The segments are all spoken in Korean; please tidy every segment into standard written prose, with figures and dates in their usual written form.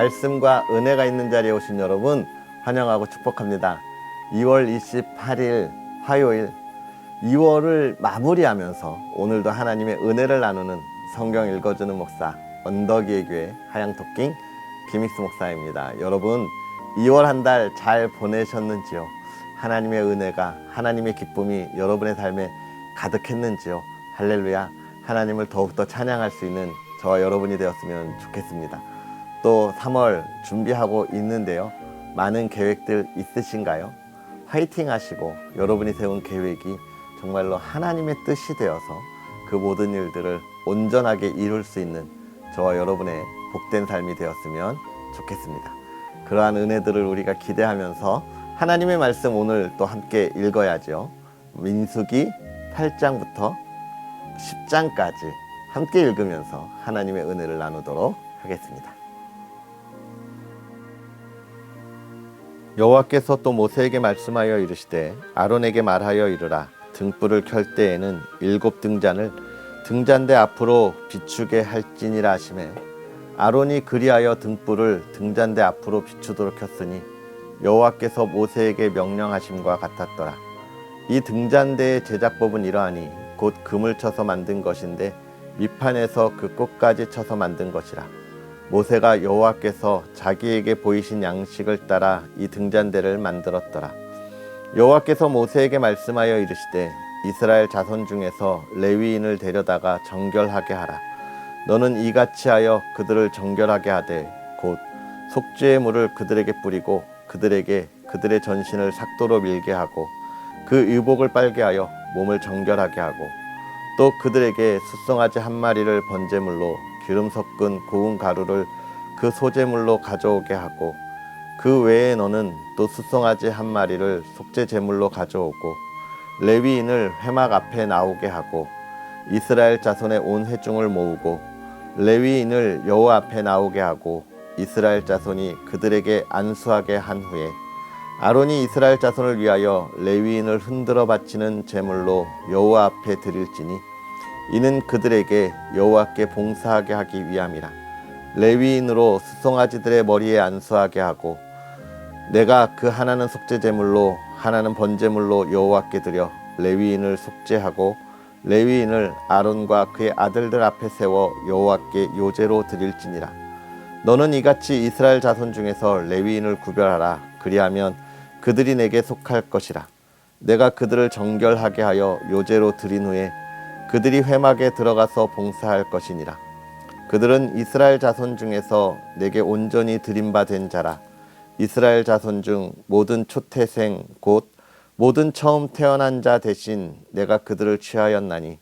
말씀과 은혜가 있는 자리에 오신 여러분 환영하고 축복합니다. 2월 28일 화요일 2월을 마무리하면서 오늘도 하나님의 은혜를 나누는 성경 읽어주는 목사 언덕이의 교회 하양토킹 김익수 목사입니다. 여러분 2월 한 달 잘 보내셨는지요? 하나님의 은혜가 하나님의 기쁨이 여러분의 삶에 가득했는지요? 할렐루야. 하나님을 더욱더 찬양할 수 있는 저와 여러분이 되었으면 좋겠습니다. 또 3월 준비하고 있는데요. 많은 계획들 있으신가요? 화이팅 하시고 여러분이 세운 계획이 정말로 하나님의 뜻이 되어서 그 모든 일들을 온전하게 이룰 수 있는 저와 여러분의 복된 삶이 되었으면 좋겠습니다. 그러한 은혜들을 우리가 기대하면서 하나님의 말씀 오늘 또 함께 읽어야죠. 민수기 8장부터 10장까지 함께 읽으면서 하나님의 은혜를 나누도록 하겠습니다. 여호와께서 또 모세에게 말씀하여 이르시되 아론에게 말하여 이르라. 등불을 켤 때에는 7 등잔을 등잔대 앞으로 비추게 할지니라 하시매 아론이 그리하여 등불을 등잔대 앞으로 비추도록 켰으니 여호와께서 모세에게 명령하심과 같았더라. 이 등잔대의 제작법은 이러하니 곧 금을 쳐서 만든 것인데 밑판에서 그 끝까지 쳐서 만든 것이라. 모세가 여호와께서 자기에게 보이신 양식을 따라 이 등잔대를 만들었더라. 여호와께서 모세에게 말씀하여 이르시되 이스라엘 자손 중에서 레위인을 데려다가 정결하게 하라. 너는 이같이 하여 그들을 정결하게 하되 곧 속죄의 물을 그들에게 뿌리고 그들에게 그들의 전신을 삭도로 밀게 하고 그 의복을 빨게 하여 몸을 정결하게 하고 또 그들에게 숫송아지 한 마리를 번제물로 기름 섞은 고운 가루를 그 소제물로 가져오게 하고 그 외에 너는 또 숫송아지 한 마리를 속죄 제물로 가져오고 레위인을 회막 앞에 나오게 하고 이스라엘 자손의 온 회중을 모으고 레위인을 여호와 앞에 나오게 하고 이스라엘 자손이 그들에게 안수하게 한 후에 아론이 이스라엘 자손을 위하여 레위인을 흔들어 바치는 제물로 여호와 앞에 드릴지니 이는 그들에게 여호와께 봉사하게 하기 위함이라. 레위인으로 숫송아지들의 머리에 안수하게 하고 내가 그 하나는 속죄 제물로 하나는 번제물로 여호와께 드려 레위인을 속죄하고 레위인을 아론과 그의 아들들 앞에 세워 여호와께 요제로 드릴지니라. 너는 이같이 이스라엘 자손 중에서 레위인을 구별하라. 그리하면 그들이 내게 속할 것이라. 내가 그들을 정결하게 하여 요제로 드린 후에 그들이 회막에 들어가서 봉사할 것이니라. 그들은 이스라엘 자손 중에서 내게 온전히 드림받은 자라. 이스라엘 자손 중 모든 초태생 곧 모든 처음 태어난 자 대신 내가 그들을 취하였나니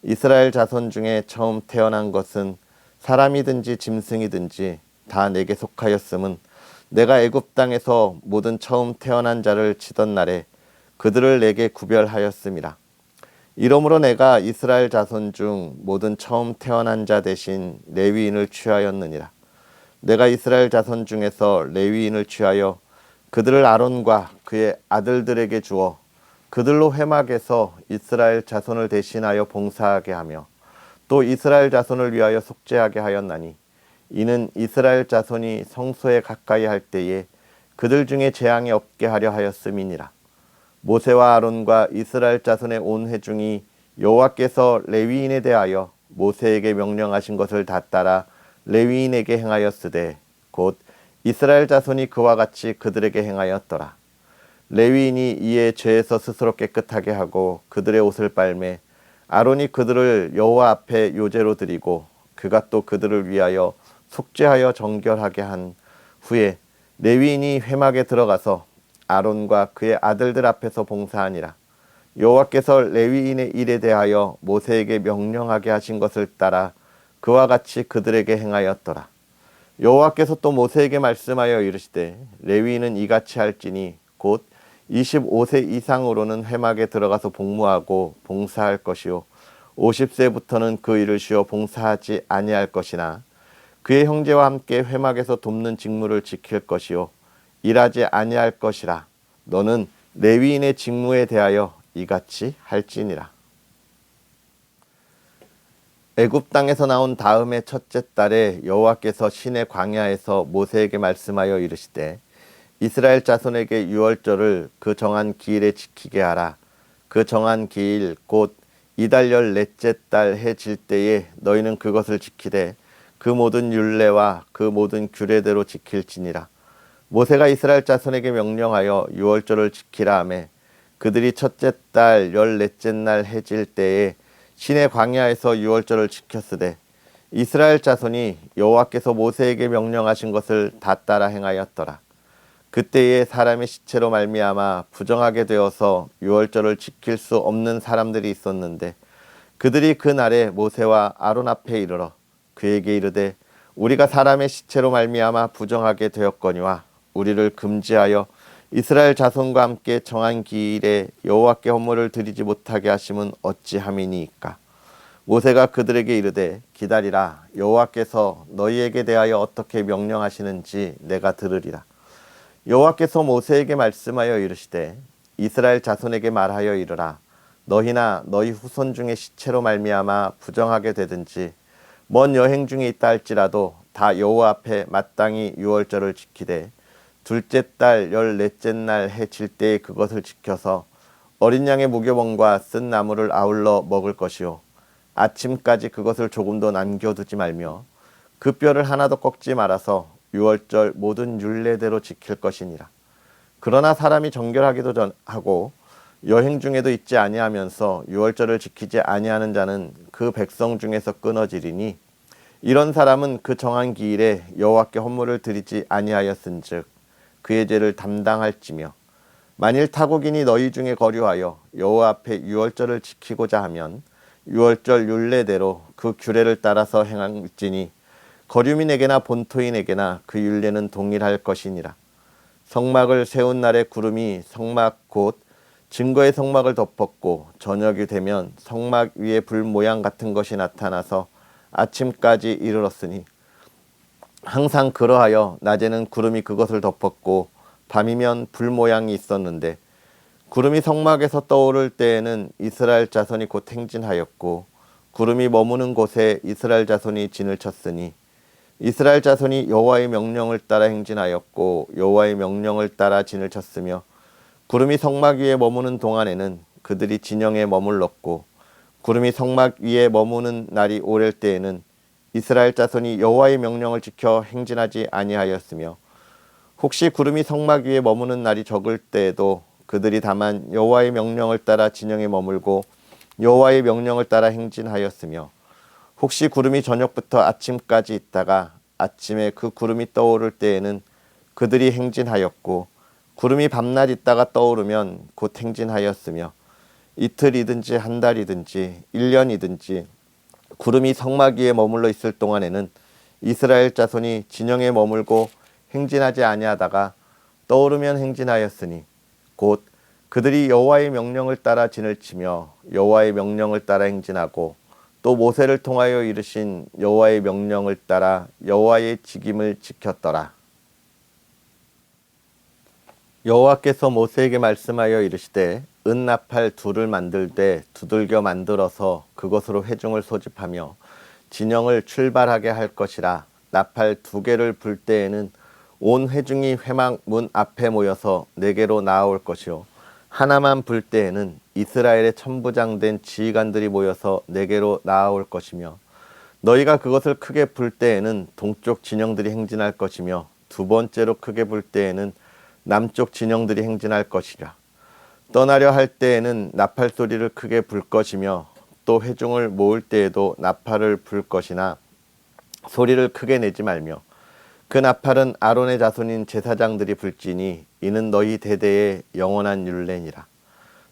이스라엘 자손 중에 처음 태어난 것은 사람이든지 짐승이든지 다 내게 속하였음은 내가 애굽 땅에서 모든 처음 태어난 자를 치던 날에 그들을 내게 구별하였음이라. 이러므로 내가 이스라엘 자손 중 모든 처음 태어난 자 대신 레위인을 취하였느니라. 내가 이스라엘 자손 중에서 레위인을 취하여 그들을 아론과 그의 아들들에게 주어 그들로 회막에서 이스라엘 자손을 대신하여 봉사하게 하며 또 이스라엘 자손을 위하여 속죄하게 하였나니 이는 이스라엘 자손이 성소에 가까이 할 때에 그들 중에 재앙이 없게 하려 하였음이니라. 모세와 아론과 이스라엘 자손의 온 회중이 여호와께서 레위인에 대하여 모세에게 명령하신 것을 다 따라 레위인에게 행하였으되 곧 이스라엘 자손이 그와 같이 그들에게 행하였더라. 레위인이 이에 죄에서 스스로 깨끗하게 하고 그들의 옷을 빨매 아론이 그들을 여호와 앞에 요제로 드리고 그가 또 그들을 위하여 속죄하여 정결하게 한 후에 레위인이 회막에 들어가서 아론과 그의 아들들 앞에서 봉사하니라. 여호와께서 레위인의 일에 대하여 모세에게 명령하게 하신 것을 따라 그와 같이 그들에게 행하였더라. 여호와께서 또 모세에게 말씀하여 이르시되 레위인은 이같이 할지니 곧 25세 이상으로는 회막에 들어가서 복무하고 봉사할 것이요 50세부터는 그 일을 쉬어 봉사하지 아니할 것이나 그의 형제와 함께 회막에서 돕는 직무를 지킬 것이요 일하지 아니할 것이라. 너는 레위인의 직무에 대하여 이같이 할지니라. 애굽 땅에서 나온 다음의 첫째 달에 여호와께서 시내 광야에서 모세에게 말씀하여 이르시되 이스라엘 자손에게 유월절을 그 정한 기일에 지키게 하라. 그 정한 기일 곧 이달 14째 달 해 질 때에 너희는 그것을 지키되 그 모든 율례와 그 모든 규례대로 지킬지니라. 모세가 이스라엘 자손에게 명령하여 유월절을 지키라 하매 그들이 첫째 달 14째 날 해질 때에 시내 광야에서 유월절을 지켰으되 이스라엘 자손이 여호와께서 모세에게 명령하신 것을 다 따라 행하였더라. 그때에 사람의 시체로 말미암아 부정하게 되어서 유월절을 지킬 수 없는 사람들이 있었는데 그들이 그 날에 모세와 아론 앞에 이르러 그에게 이르되 우리가 사람의 시체로 말미암아 부정하게 되었거니와 우리를 금지하여 이스라엘 자손과 함께 정한 기일에 여호와께 헌물을 드리지 못하게 하심은 어찌함이니이까. 모세가 그들에게 이르되 기다리라. 여호와께서 너희에게 대하여 어떻게 명령하시는지 내가 들으리라. 여호와께서 모세에게 말씀하여 이르시되 이스라엘 자손에게 말하여 이르라. 너희나 너희 후손 중에 시체로 말미암아 부정하게 되든지 먼 여행 중에 있다 할지라도 다 여호와 앞에 마땅히 유월절을 지키되 둘째 달 14째 날 해 질 때에 그것을 지켜서 어린 양의 무교병과 쓴 나물을 아울러 먹을 것이요 아침까지 그것을 조금도 남겨두지 말며 그 뼈를 하나도 꺾지 말아서 유월절 모든 율례대로 지킬 것이니라. 그러나 사람이 정결하기도 하고 여행 중에도 있지 아니하면서 유월절을 지키지 아니하는 자는 그 백성 중에서 끊어지리니 이런 사람은 그 정한 기일에 여호와께 헌물을 드리지 아니하였은즉 그의 죄를 담당할지며 만일 타국인이 너희 중에 거류하여 여호와 앞에 유월절을 지키고자 하면 유월절 율례대로 그 규례를 따라서 행할지니 거류민에게나 본토인에게나 그 율례는 동일할 것이니라. 성막을 세운 날에 구름이 성막 곧 증거의 성막을 덮었고 저녁이 되면 성막 위에 불 모양 같은 것이 나타나서 아침까지 이르렀으니 항상 그러하여 낮에는 구름이 그것을 덮었고 밤이면 불 모양이 있었는데 구름이 성막에서 떠오를 때에는 이스라엘 자손이 곧 행진하였고 구름이 머무는 곳에 이스라엘 자손이 진을 쳤으니 이스라엘 자손이 여호와의 명령을 따라 행진하였고 여호와의 명령을 따라 진을 쳤으며 구름이 성막 위에 머무는 동안에는 그들이 진영에 머물렀고 구름이 성막 위에 머무는 날이 오랠 때에는 이스라엘 자손이 여호와의 명령을 지켜 행진하지 아니하였으며 혹시 구름이 성막 위에 머무는 날이 적을 때에도 그들이 다만 여호와의 명령을 따라 진영에 머물고 여호와의 명령을 따라 행진하였으며 혹시 구름이 저녁부터 아침까지 있다가 아침에 그 구름이 떠오를 때에는 그들이 행진하였고 구름이 밤낮 있다가 떠오르면 곧 행진하였으며 이틀이든지 한 달이든지 1년이든지 구름이 성막 위에 머물러 있을 동안에는 이스라엘 자손이 진영에 머물고 행진하지 아니하다가 떠오르면 행진하였으니 곧 그들이 여호와의 명령을 따라 진을 치며 여호와의 명령을 따라 행진하고 또 모세를 통하여 이르신 여호와의 명령을 따라 여호와의 직임을 지켰더라. 여호와께서 모세에게 말씀하여 이르시되 은나팔 둘을 만들되 두들겨 만들어서 그것으로 회중을 소집하며 진영을 출발하게 할 것이라. 나팔 2개를 불 때에는 온 회중이 회막 문 앞에 모여서 내게로 나아올 것이요 하나만 불 때에는 이스라엘의 천부장된 지휘관들이 모여서 내게로 나아올 것이며 너희가 그것을 크게 불 때에는 동쪽 진영들이 행진할 것이며 두 번째로 크게 불 때에는 남쪽 진영들이 행진할 것이라. 떠나려 할 때에는 나팔 소리를 크게 불 것이며 또 회중을 모을 때에도 나팔을 불 것이나 소리를 크게 내지 말며 그 나팔은 아론의 자손인 제사장들이 불지니 이는 너희 대대의 영원한 율례니라.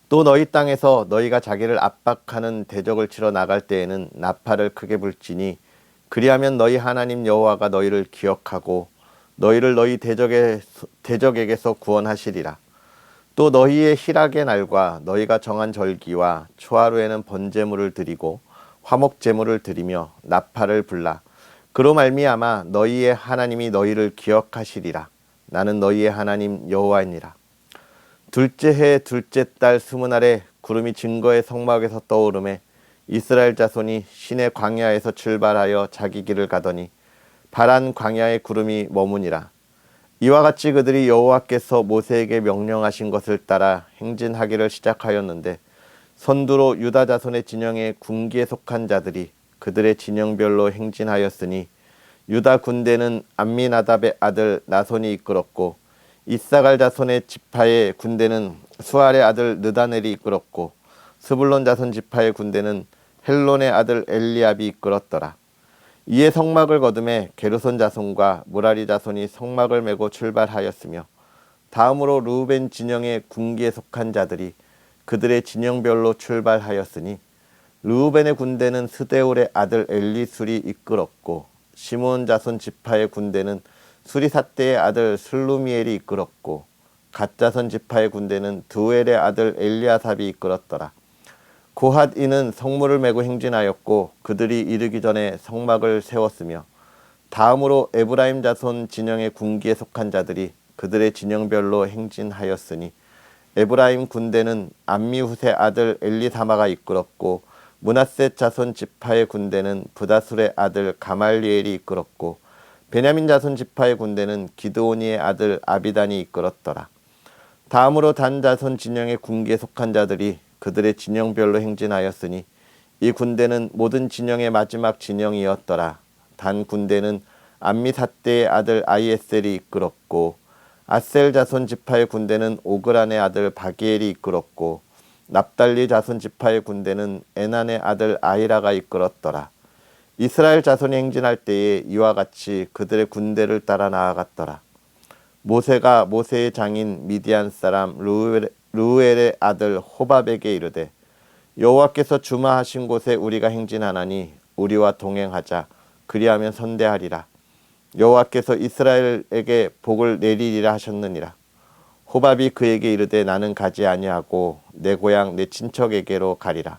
또 너희 땅에서 너희가 자기를 압박하는 대적을 치러 나갈 때에는 나팔을 크게 불지니 그리하면 너희 하나님 여호와가 너희를 기억하고 너희를 너희 대적에게서 구원하시리라. 또 너희의 희락의 날과 너희가 정한 절기와 초하루에는 번제물을 드리고 화목제물을 드리며 나팔을 불라. 그로 말미암아 너희의 하나님이 너희를 기억하시리라. 나는 너희의 하나님 여호와이니라. 둘째 해 둘째 달 20날에 구름이 증거의 성막에서 떠오르매 이스라엘 자손이 시내 광야에서 출발하여 자기 길을 가더니 바란 광야의 구름이 머무니라. 이와 같이 그들이 여호와께서 모세에게 명령하신 것을 따라 행진하기를 시작하였는데 선두로 유다 자손의 진영의 군기에 속한 자들이 그들의 진영별로 행진하였으니 유다 군대는 암미나답의 아들 나손이 이끌었고 이사갈 자손의 지파의 군대는 수알의 아들 느다넬이 이끌었고 스불론 자손 지파의 군대는 헬론의 아들 엘리압이 이끌었더라. 이에 성막을 거두매 게르손 자손과 무라리 자손이 성막을 메고 출발하였으며 다음으로 르우벤 진영의 군기에 속한 자들이 그들의 진영별로 출발하였으니 르우벤의 군대는 스데울의 아들 엘리술이 이끌었고 시므온 자손 지파의 군대는 수리삿대의 아들 슬루미엘이 이끌었고 갓 자손 지파의 군대는 드우엘의 아들 엘리아삽이 이끌었더라. 고핫인은 성물을 메고 행진하였고 그들이 이르기 전에 성막을 세웠으며 다음으로 에브라임 자손 진영의 군기에 속한 자들이 그들의 진영별로 행진하였으니 에브라임 군대는 암미훗의 아들 엘리사마가 이끌었고 므낫세 자손 지파의 군대는 부다술의 아들 가말리엘이 이끌었고 베냐민 자손 지파의 군대는 기드오니의 아들 아비단이 이끌었더라. 다음으로 단 자손 진영의 군기에 속한 자들이 그들의 진영별로 행진하였으니 이 군대는 모든 진영의 마지막 진영이었더라. 단 군대는 암미삿대의 아들 아이에셀이 이끌었고 아셀 자손 지파의 군대는 오그란의 아들 바기엘이 이끌었고 납달리 자손 지파의 군대는 에난의 아들 아이라가 이끌었더라. 이스라엘 자손이 행진할 때에 이와 같이 그들의 군대를 따라 나아갔더라. 모세가 모세의 장인 미디안 사람 르우엘의 아들 호밥에게 이르되 여호와께서 주마하신 곳에 우리가 행진하나니 우리와 동행하자. 그리하면 선대하리라. 여호와께서 이스라엘에게 복을 내리리라 하셨느니라. 호밥이 그에게 이르되 나는 가지 아니하고 내 고향 내 친척에게로 가리라.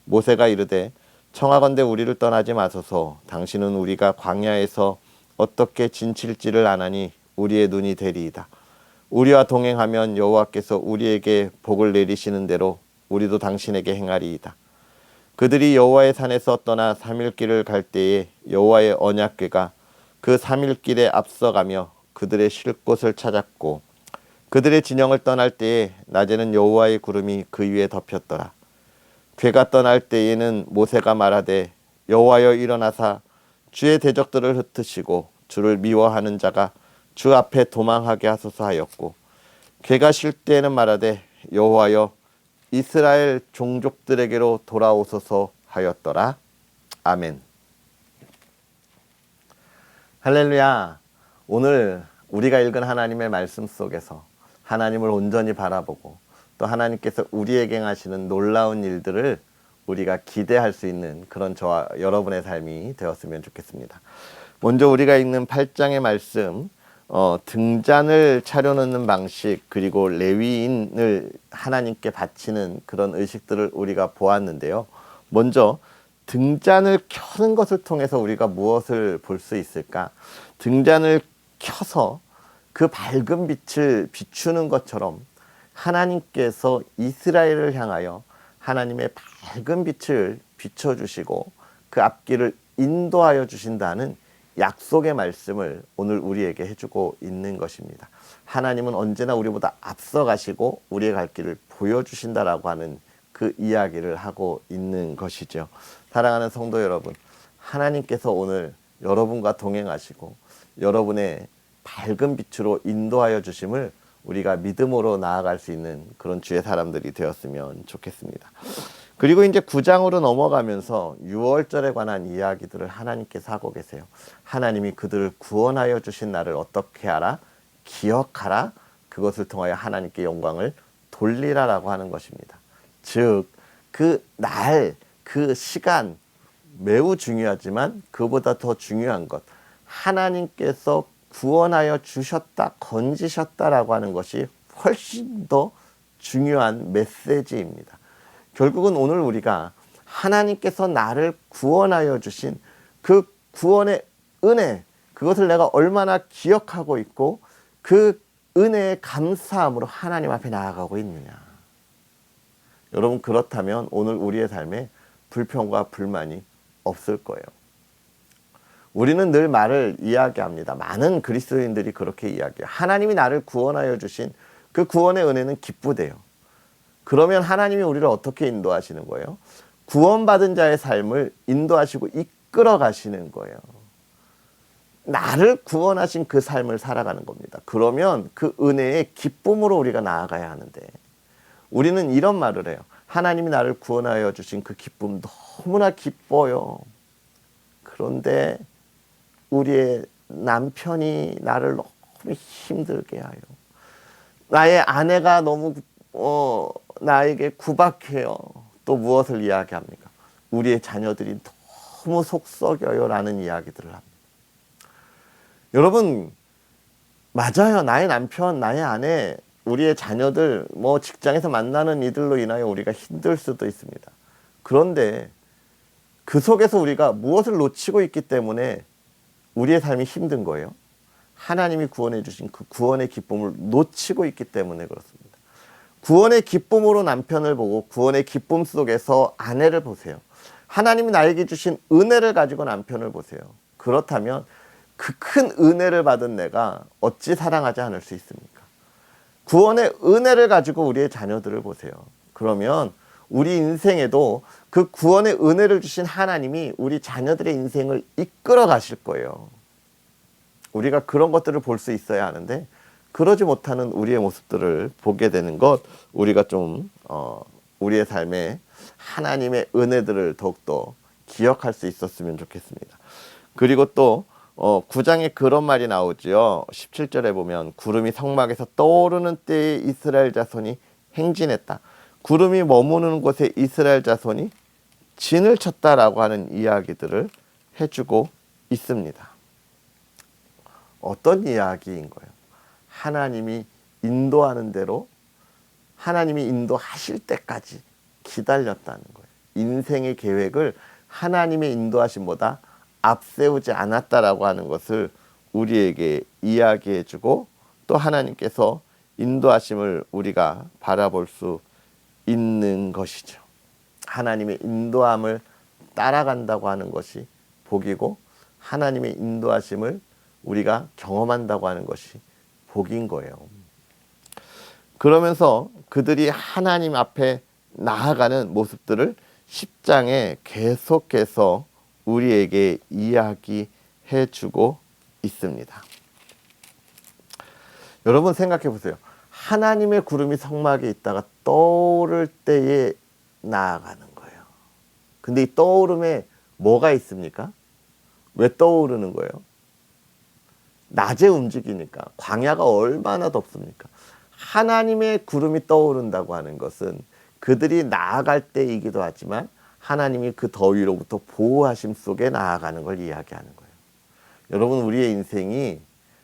모세가 이르되 청하건대 우리를 떠나지 마소서. 당신은 우리가 광야에서 어떻게 진칠지를 아나니 우리의 눈이 되리이다. 우리와 동행하면 여호와께서 우리에게 복을 내리시는 대로 우리도 당신에게 행하리이다. 그들이 여호와의 산에서 떠나 3일 길을 갈 때에 여호와의 언약궤가 그 3일 길에 앞서가며 그들의 쉴 곳을 찾았고 그들의 진영을 떠날 때에 낮에는 여호와의 구름이 그 위에 덮였더라. 궤가 떠날 때에는 모세가 말하되 여호와여 일어나사 주의 대적들을 흩으시고 주를 미워하는 자가 주 앞에 도망하게 하소서 하였고 궤가 쉴 때에는 말하되 여호와여 이스라엘 종족들에게로 돌아오소서 하였더라. 아멘. 할렐루야. 오늘 우리가 읽은 하나님의 말씀 속에서 하나님을 온전히 바라보고 또 하나님께서 우리에게 행하시는 놀라운 일들을 우리가 기대할 수 있는 그런 저와 여러분의 삶이 되었으면 좋겠습니다. 먼저 우리가 읽는 8장의 말씀, 등잔을 차려놓는 방식, 그리고 레위인을 하나님께 바치는 그런 의식들을 우리가 보았는데요. 먼저 등잔을 켜는 것을 통해서 우리가 무엇을 볼 수 있을까? 등잔을 켜서 그 밝은 빛을 비추는 것처럼 하나님께서 이스라엘을 향하여 하나님의 밝은 빛을 비춰주시고 그 앞길을 인도하여 주신다는 약속의 말씀을 오늘 우리에게 해주고 있는 것입니다. 하나님은 언제나 우리보다 앞서가시고 우리의 갈 길을 보여주신다라고 하는 그 이야기를 하고 있는 것이죠. 사랑하는 성도 여러분, 하나님께서 오늘 여러분과 동행하시고 여러분의 밝은 빛으로 인도하여 주심을 우리가 믿음으로 나아갈 수 있는 그런 주의 사람들이 되었으면 좋겠습니다. 그리고 이제 9장으로 넘어가면서 유월절에 관한 이야기들을 하나님께서 하고 계세요. 하나님이 그들을 구원하여 주신 날을 어떻게 하라? 기억하라. 그것을 통하여 하나님께 영광을 돌리라라고 하는 것입니다. 즉, 그 날, 그 시간 매우 중요하지만 그보다 더 중요한 것, 하나님께서 구원하여 주셨다, 건지셨다라고 하는 것이 훨씬 더 중요한 메시지입니다. 결국은 오늘 우리가 하나님께서 나를 구원하여 주신 그 구원의 은혜, 그것을 내가 얼마나 기억하고 있고 그 은혜의 감사함으로 하나님 앞에 나아가고 있느냐. 여러분, 그렇다면 오늘 우리의 삶에 불평과 불만이 없을 거예요. 우리는 늘 말을 이야기합니다. 많은 그리스도인들이 그렇게 이야기해요. 하나님이 나를 구원하여 주신 그 구원의 은혜는 기쁘대요. 그러면 하나님이 우리를 어떻게 인도하시는 거예요? 구원받은 자의 삶을 인도하시고 이끌어 가시는 거예요. 나를 구원하신 그 삶을 살아가는 겁니다. 그러면 그 은혜의 기쁨으로 우리가 나아가야 하는데, 우리는 이런 말을 해요. 하나님이 나를 구원하여 주신 그 기쁨 너무나 기뻐요. 그런데 우리의 남편이 나를 너무 힘들게 하여, 나의 아내가 너무 나에게 구박해요. 또 무엇을 이야기합니까? 우리의 자녀들이 너무 속썩여요 라는 이야기들을 합니다. 여러분, 맞아요. 나의 남편, 나의 아내, 우리의 자녀들, 직장에서 만나는 이들로 인하여 우리가 힘들 수도 있습니다. 그런데 그 속에서 우리가 무엇을 놓치고 있기 때문에 우리의 삶이 힘든 거예요? 하나님이 구원해 주신 그 구원의 기쁨을 놓치고 있기 때문에 그렇습니다. 구원의 기쁨으로 남편을 보고 구원의 기쁨 속에서 아내를 보세요. 하나님이 나에게 주신 은혜를 가지고 남편을 보세요. 그렇다면 그 큰 은혜를 받은 내가 어찌 사랑하지 않을 수 있습니까? 구원의 은혜를 가지고 우리의 자녀들을 보세요. 그러면 우리 인생에도 그 구원의 은혜를 주신 하나님이 우리 자녀들의 인생을 이끌어 가실 거예요. 우리가 그런 것들을 볼 수 있어야 하는데, 그러지 못하는 우리의 모습들을 보게 되는 것, 우리가 좀 우리의 삶에 하나님의 은혜들을 더욱더 기억할 수 있었으면 좋겠습니다. 그리고 또 9장에 그런 말이 나오죠. 17절에 보면 구름이 성막에서 떠오르는 때에 이스라엘 자손이 행진했다. 구름이 머무는 곳에 이스라엘 자손이 진을 쳤다라고 하는 이야기들을 해주고 있습니다. 어떤 이야기인 거예요? 하나님이 인도하는 대로, 하나님이 인도하실 때까지 기다렸다는 거예요. 인생의 계획을 하나님의 인도하심보다 앞세우지 않았다라고 하는 것을 우리에게 이야기해주고, 또 하나님께서 인도하심을 우리가 바라볼 수 있는 것이죠. 하나님의 인도함을 따라간다고 하는 것이 복이고, 하나님의 인도하심을 우리가 경험한다고 하는 것이 복인 거예요. 그러면서 그들이 하나님 앞에 나아가는 모습들을 10장에 계속해서 우리에게 이야기해 주고 있습니다. 여러분 생각해 보세요. 하나님의 구름이 성막에 있다가 떠오를 때에 나아가는 거예요. 근데 이 떠오름에 뭐가 있습니까? 왜 떠오르는 거예요? 낮에 움직이니까. 광야가 얼마나 덥습니까? 하나님의 구름이 떠오른다고 하는 것은 그들이 나아갈 때이기도 하지만 하나님이 그 더위로부터 보호하심 속에 나아가는 걸 이야기하는 거예요. 여러분, 우리의 인생이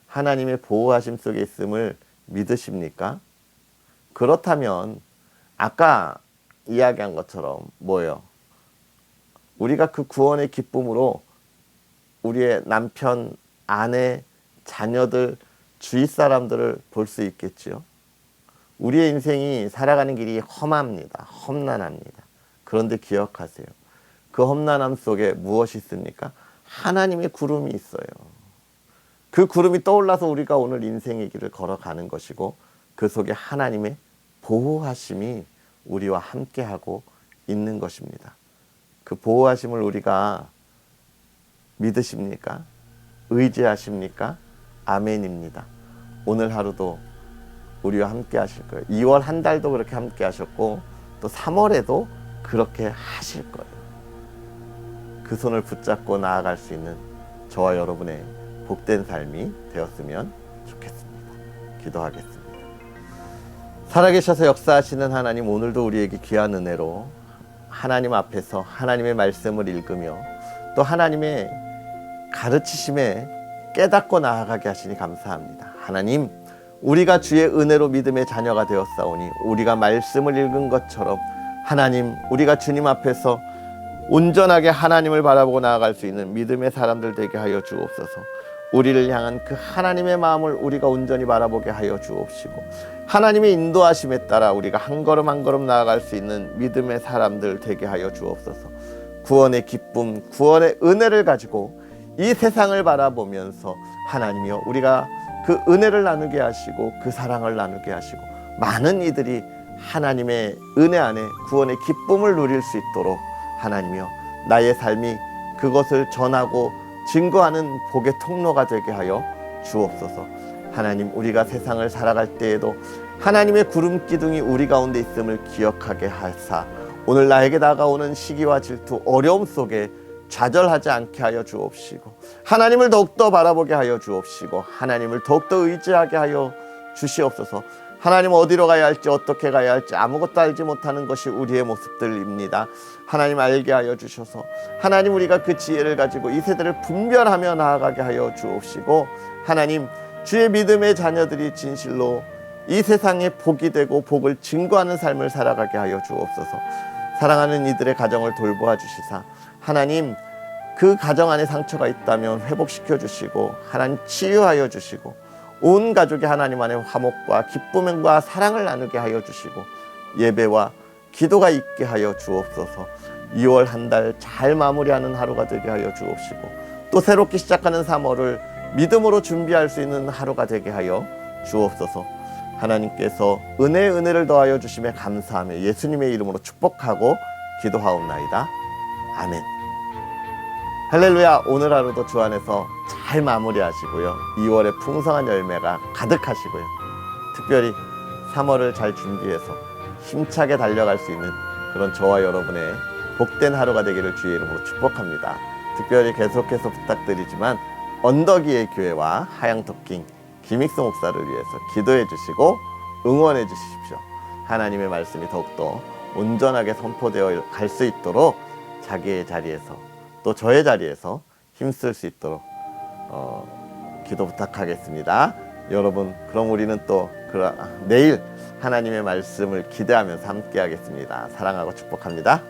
하나님의 보호하심 속에 있음을 믿으십니까? 그렇다면 아까 이야기한 것처럼 뭐예요? 우리가 그 구원의 기쁨으로 우리의 남편, 아내, 자녀들, 주위 사람들을 볼 수 있겠지요. 우리의 인생이 살아가는 길이 험합니다. 험난합니다. 그런데 기억하세요. 그 험난함 속에 무엇이 있습니까? 하나님의 구름이 있어요. 그 구름이 떠올라서 우리가 오늘 인생의 길을 걸어가는 것이고, 그 속에 하나님의 보호하심이 우리와 함께하고 있는 것입니다. 그 보호하심을 우리가 믿으십니까? 의지하십니까? 아멘입니다. 오늘 하루도 우리와 함께 하실 거예요. 2월 한 달도 그렇게 함께 하셨고, 또 3월에도 그렇게 하실 거예요. 그 손을 붙잡고 나아갈 수 있는 저와 여러분의 복된 삶이 되었으면 좋겠습니다. 기도하겠습니다. 살아계셔서 역사하시는 하나님, 오늘도 우리에게 귀한 은혜로 하나님 앞에서 하나님의 말씀을 읽으며 또 하나님의 가르치심에 깨닫고 나아가게 하시니 감사합니다. 하나님, 우리가 주의 은혜로 믿음의 자녀가 되었사오니 우리가 말씀을 읽은 것처럼 하나님, 우리가 주님 앞에서 온전하게 하나님을 바라보고 나아갈 수 있는 믿음의 사람들 되게 하여 주옵소서. 우리를 향한 그 하나님의 마음을 우리가 온전히 바라보게 하여 주옵시고, 하나님의 인도하심에 따라 우리가 한 걸음 한 걸음 나아갈 수 있는 믿음의 사람들 되게 하여 주옵소서. 구원의 기쁨, 구원의 은혜를 가지고 이 세상을 바라보면서 하나님이여 우리가 그 은혜를 나누게 하시고 그 사랑을 나누게 하시고 많은 이들이 하나님의 은혜 안에 구원의 기쁨을 누릴 수 있도록 하나님이여 나의 삶이 그것을 전하고 증거하는 복의 통로가 되게 하여 주옵소서. 하나님, 우리가 세상을 살아갈 때에도 하나님의 구름 기둥이 우리 가운데 있음을 기억하게 하사 오늘 나에게 다가오는 시기와 질투, 어려움 속에 좌절하지 않게 하여 주옵시고 하나님을 더욱더 바라보게 하여 주옵시고 하나님을 더욱더 의지하게 하여 주시옵소서. 하나님, 어디로 가야 할지 어떻게 가야 할지 아무것도 알지 못하는 것이 우리의 모습들입니다. 하나님, 알게 하여 주셔서 하나님, 우리가 그 지혜를 가지고 이 세대를 분별하며 나아가게 하여 주옵시고 하나님, 주의 믿음의 자녀들이 진실로 이 세상에 복이 되고 복을 증거하는 삶을 살아가게 하여 주옵소서. 사랑하는 이들의 가정을 돌보아 주시사 하나님, 그 가정 안에 상처가 있다면 회복시켜 주시고 하나님 치유하여 주시고 온 가족이 하나님 안에 화목과 기쁨과 사랑을 나누게 하여 주시고 예배와 기도가 있게 하여 주옵소서. 2월 한 달 잘 마무리하는 하루가 되게 하여 주옵시고 또 새롭게 시작하는 3월을 믿음으로 준비할 수 있는 하루가 되게 하여 주옵소서. 하나님께서 은혜를 더하여 주심에 감사하며 예수님의 이름으로 축복하고 기도하옵나이다. 아멘. 할렐루야. 오늘 하루도 주 안에서 잘 마무리하시고요. 2월의 풍성한 열매가 가득하시고요. 특별히 3월을 잘 준비해서 힘차게 달려갈 수 있는 그런 저와 여러분의 복된 하루가 되기를 주의 이름으로 축복합니다. 특별히 계속해서 부탁드리지만 언덕위의 교회와 하양토킹 김익수 목사를 위해서 기도해 주시고 응원해 주십시오. 하나님의 말씀이 더욱더 온전하게 선포되어 갈 수 있도록 자기의 자리에서 또 저의 자리에서 힘쓸 수 있도록 기도 부탁하겠습니다. 여러분, 그럼 우리는 또 내일 하나님의 말씀을 기대하면서 함께 하겠습니다. 사랑하고 축복합니다.